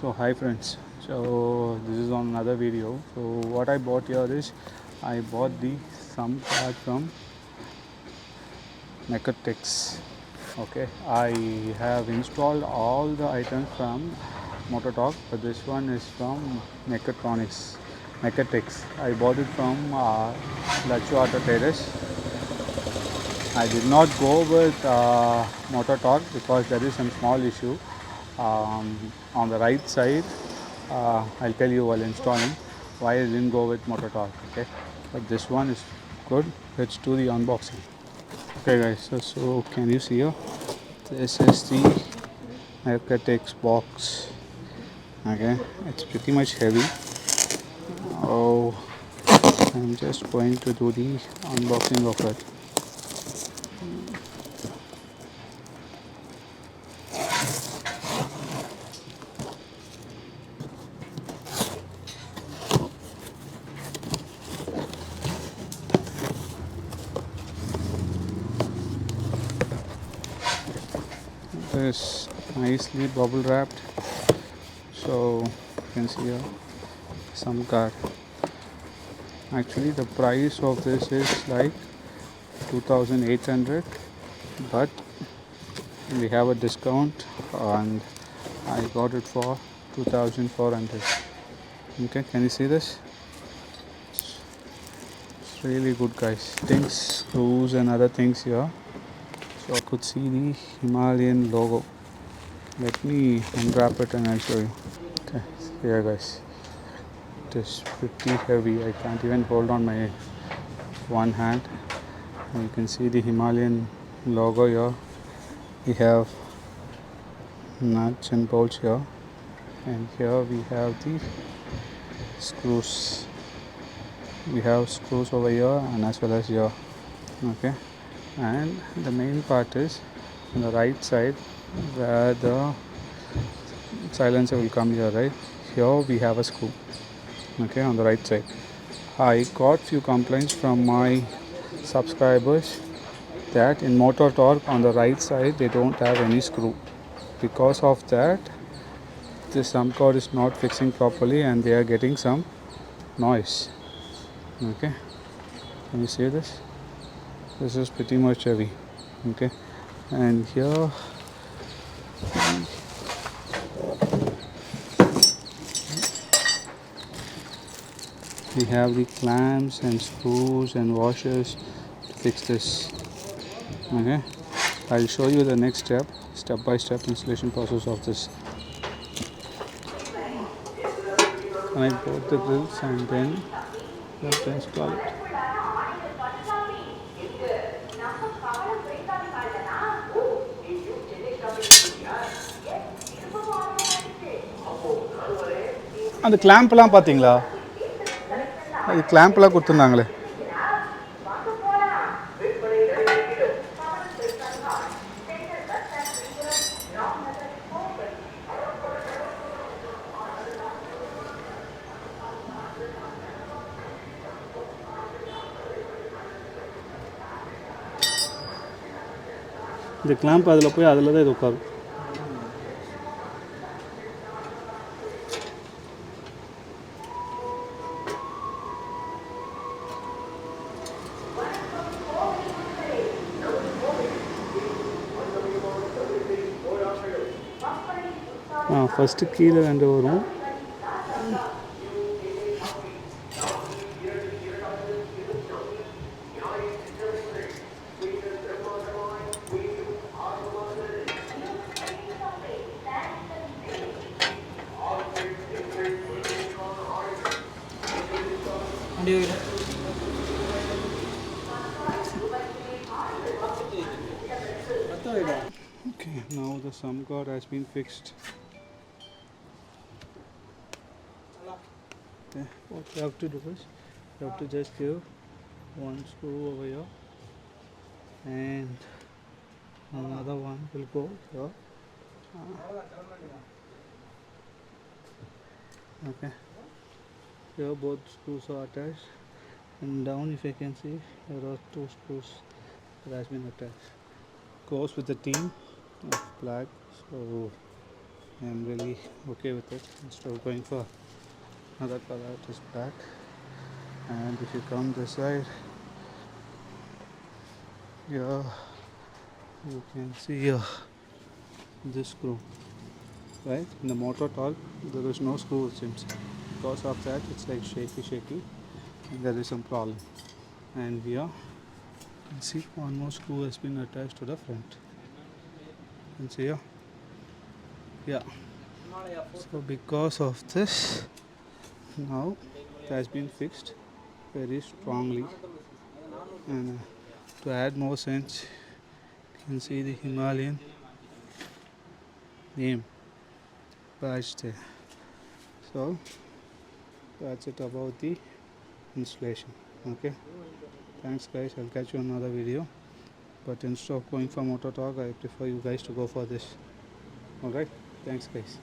So hi friends, so this is on another video. So what I bought here is I bought the sum card from M-TECHNICS. Okay, I have installed all the items from Mototalk, but this one is from M-TECHNICS. I bought it from Lachu Auto Traders. I did not go with Mototalk because there is some small issue on the right side. I'll tell you while installing why I didn't go with Mototalk. Okay, but this one is good. Let's do the unboxing. Okay guys, so can you see here? This is the M-TECHNICS box. Okay, it's pretty much heavy. Oh, I'm just going to do the unboxing of it. This nicely bubble wrapped, so you can see here some card. Actually the price of this is like 2800, but we have a discount and I got it for 2400. Okay, can you see this? It's really good guys. Things, screws and other things here, so I could see the Himalayan logo. Let me unwrap it and I'll show you. Okay, here guys, it is pretty heavy. I can't even hold on my one hand. And you can see the Himalayan logo here. We have nuts and bolts here, and here we have the screws. We have screws over here and as well as here. Okay, and the main part is on the right side where the silencer will come here. Right here we have a screw. Okay, on the right side. I got few complaints from my subscribers that in motor torque on the right side they don't have any screw. Because of that, the sum cord is not fixing properly and they are getting some noise. Okay, can you see this? This is pretty much heavy. Okay, and here we have the clamps and screws and washers to fix this. Okay, I'll show you the next step by step installation process of this. Connect both the grills and then you have to install it. அந்த கிளாம்ப்லாம் பார்த்தீங்களா? அது கிளாம்ப்லாம் கொடுத்துருந்தாங்களே. இந்த clamp அதில் போய் அதில் தான் இது உட்காரும். ஃபஸ்ட்டு கீழே ரெண்டு வரும். Okay, now the sum cord has been fixed. Okay, what you have to do is you have to just give one screw over here and another one will go here. Okay, here both screws are attached, and down if you can see there are two screws that has been attached. Goes with the team of black, so I'm really okay with it. Instead of going for another color, it is black. And if you come this side, yeah, you can see this screw, right? In the motor torque, there is no screw, it seems. Because of that, it's like shaky, and there is some problem. And here, you can see one more screw has been attached to the front. You can see here, yeah. So because of this, now it has been fixed very strongly. And to add more sense, you can see the Himalayan name badge there. So that's it about the installation. Okay, thanks guys, I'll catch you on another video. But instead of going for motor talk, I prefer you guys to go for this. Alright, thanks guys.